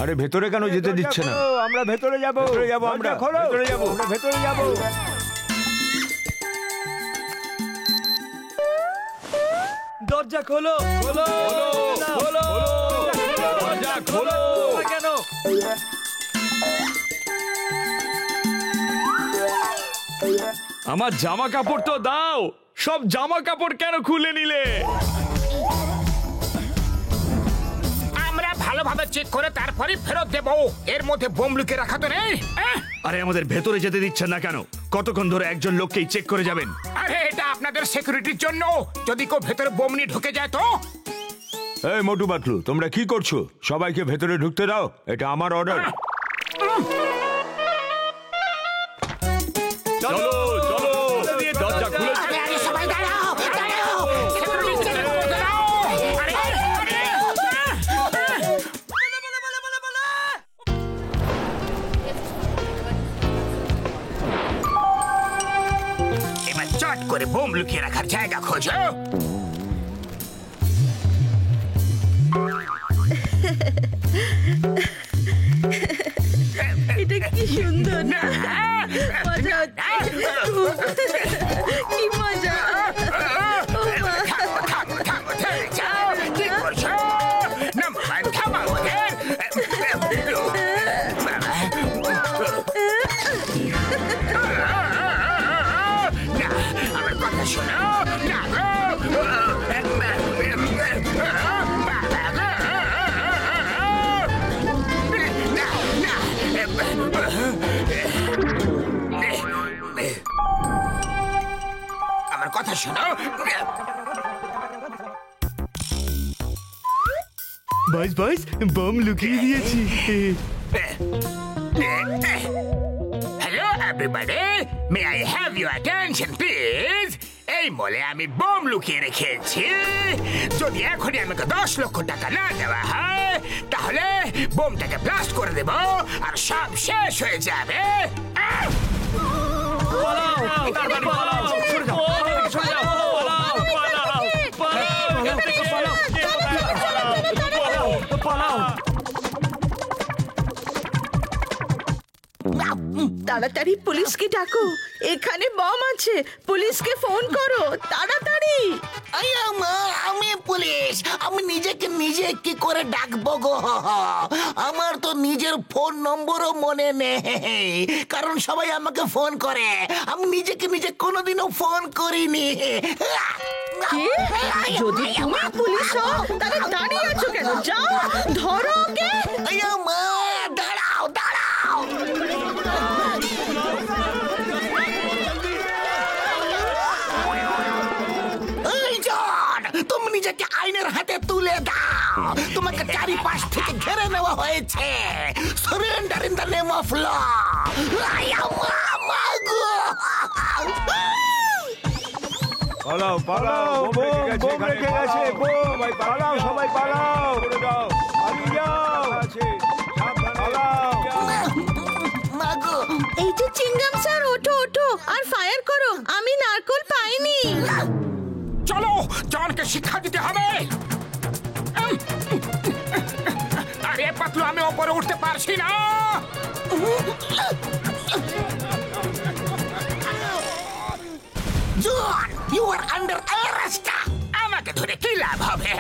আরে ভেতরে কেন যেতে দিচ্ছে না? আমরা ভেতরে যাব, আমরা ভেতরে যাব, আমরা ভেতরে যাব। দরজা খোলো, খোলো, খোলো, দরজা খোলো। কেন? আমার জামা কাপড় তো দাও, সব জামা কাপড় কেন খুলে নিলে? আমরা ভালোভাবে চেক করে তারপরে ফেরত দেব। এর মধ্যে বোম লুকিয়ে রাখা তো নেই। আরে আমাদের ভেতরে যেতে দিচ্ছেন না কেন? কতক্ষণ ধরে একজন লোককেই চেক করে যাবেন? আরে এটা আপনাদের সিকিউরিটির জন্য, যদি কেউ ভেতরে বোম নিয়ে ঢুকে যায় তো। এই মোটু পাতলু, তোমরা কি করছো? সবাইকে ভেতরে ঢুকতে দাও, এটা আমার অর্ডার। চলো চলো, দরজা খুলে। আরে সবাই দাঁড়াও, দাঁড়াও, সিকিউরিটি চেক করতে দাও। এবার চট করে বোম লুকিয়ে রাখার জায়গা খোঁজো। এটা কি সুন্দর না? মজা হচ্ছে, কি মজা। কি করছো? নাম্বার ওয়ান, থামা ওদের। না, আমার কথা শোনো। না গো। আমার কথা শোনো। বস বস, বম লুকিয়ে দিয়েছি। Hello everybody, may I have your attention please? এই মলে আমি বোম লুকিয়ে রেখেছি। যদি এখনই আমাকে 10 লক্ষ টাকা না দেওয়া হয় তাহলে বোমটাকে ব্লাস্ট করে দেব আর সব শেষ হয়ে যাবে। তাড়াতাড়ি পুলিশকে ডাকো, এখানে বম আছে। পুলিশকে ফোন করো তাড়াতাড়ি। আমি পুলিশ, আমি নিজেকে নিজে কি করে ডাকবো গো? আমার তো নিজের ফোন নম্বরও মনে নেই, কারণ সবাই আমাকে ফোন করে। আমি নিজেকে নিজে কোনোদিনও ফোন করিনি। যদি তুমি পুলিশ হও তাহলে দাঁড়িয়ে আছো কেন? যাও ধরো ওকে। দাঁড়াও দাঁড়াও, তুমি নিজেকে আইনের হাতে তুলে দাও। তোমাকে চারিপাশ থেকে ঘেরে নেওয়া হয়েছে। Surrender in the name of law. পালাও পালাও, বোম রেখে গেছে, বোম। পালাও সবাই, পালাও, পালিয়ে যাও, পালাও। এই যে চিংগাম স্যার, ওঠো ওঠো আর ফায়ার করো। আমি নারকোল পাইনি। চলো, জনকে শিক্ষা দিতে হবে। আরে পাতলু, আমি ওপরে উঠতে পারছি না। জন, ইউ আর আন্ডার অ্যারেস্ট। আমাকে ধরে কি লাভ হবে?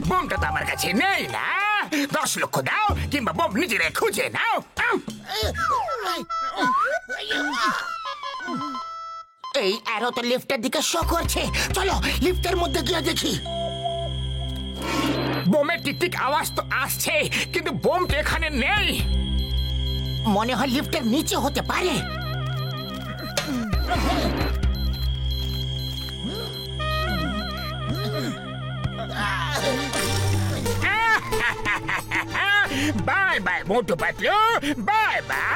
বোমটা তো আমার কাছে নেই না। 10 লক্ষ দাও কিংবা বোম নিজেরে খুঁজে নাও। এই অ্যারো তো লিফটের দিকে শো করছে। চলো লিফটের মধ্যে গিয়ে দেখি। বোমের টিকটিক আওয়াজ তো আসছে, কিন্তু বোম তো এখানে নেই। মনে হয় লিফটের নিচে হতে পারে। Bye bye Motu Patlu, bye bye.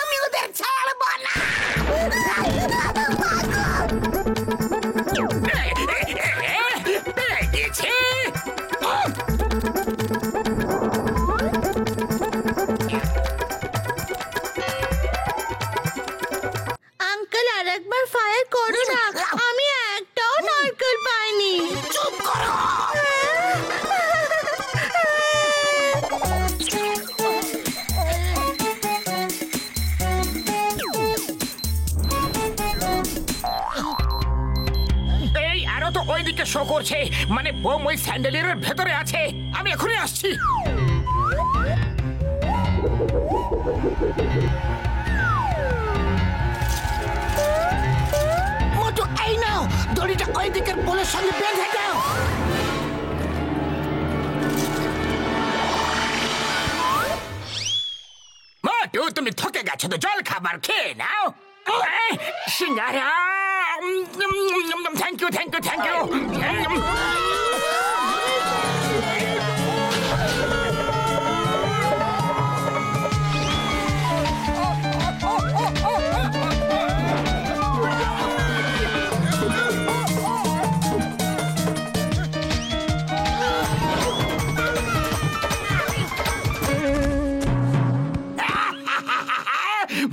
আমি ওদের ছাড়বো না। করছে, মানে বোম ওই স্যান্ডেলিয়ার ভেতরে আছে। আমি এখনই আসছি। মোটু, এই নাও, দড়িটা ওই দিকের পোলের সঙ্গে বেঁধে দাও। মোটু, তুমি থকে গেছো তো, জল খাবার খেয়ে নাও। Singara, thank you, thank you, thank you.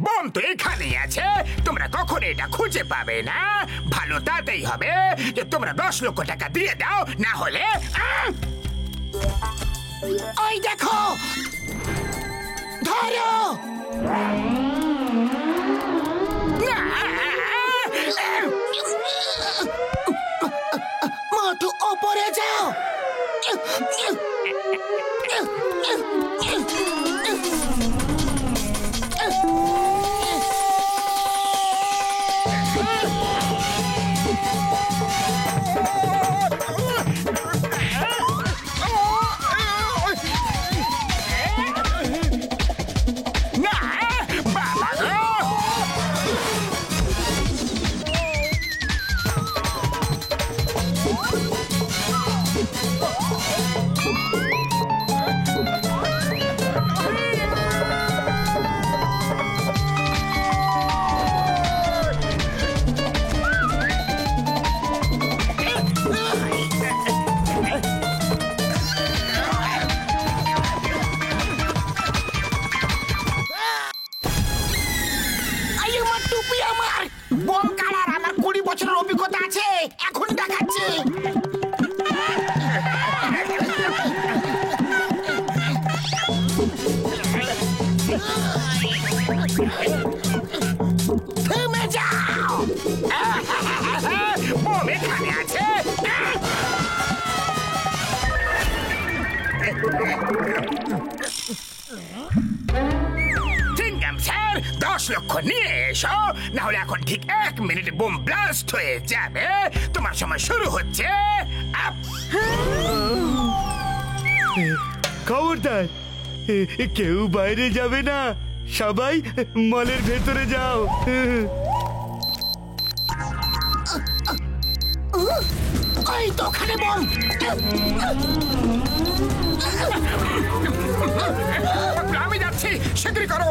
বোম তো এখানেই আছে, তোমরা কখন এটা খুঁজে পাবে না। ভালো তাতেই হবে যে তোমরা 10 লক্ষ টাকা দিয়ে দাও, না হলে ওই দেখো, ধরো। মোটু, ওপরে যাও। বোম কালার আমার 20 বছরের অভিজ্ঞতা আছে, এখন দেখাচ্ছি। থেমে যাও, বোম এখানে আছে। স্যার, 10 লক্ষ নিয়ে এসো, না হলে এখন ঠিক 1 মিনিটে বোম ব্লাস্ট হয়ে যাবে। তোমার সময় শুরু হচ্ছে। খবরদার, কেউ বাইরে যাবে না, সবাই মলের ভেতরে যাও। ওই তো ওখানে বোম। আমি যাচ্ছি, শিগগিরই করো।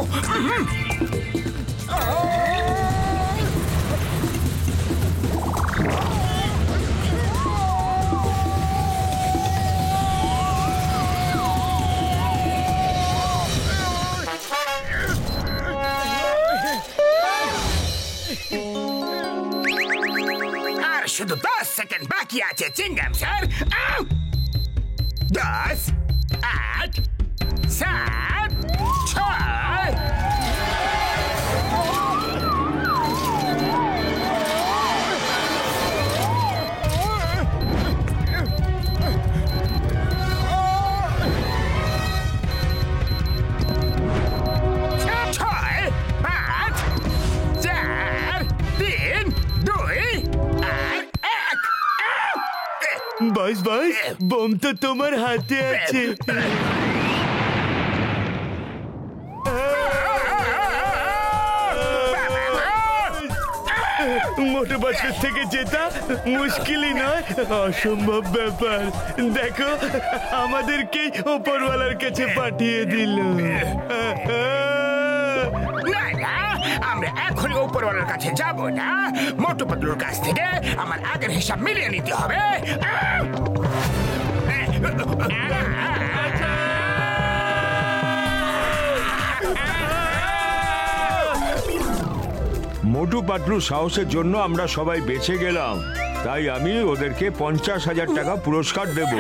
আর শুধু 10 সেকেন্ড বাকি আছে চিংগাম স্যার। 10, 8, 7, 6। বাস বাস, বোম তো তোমার হাতে আছে। মোটু বাসের থেকে জেতা মুশকিলই নয়, অসম্ভব ব্যাপার। দেখো, আমাদেরকেই ওপরওয়ালার কাছে পাঠিয়ে দিল। আমরা এখনই ওপরওয়ালার কাছে যাব না, মোটু পাতলুর কাছ থেকে আমার আগের হিসাব মিলিয়ে নিতে হবে। মোটু পাতলু সাহসের জন্য আমরা সবাই বেঁচে গেলাম, তাই আমি ওদেরকে 50,000 টাকা পুরস্কার দেব।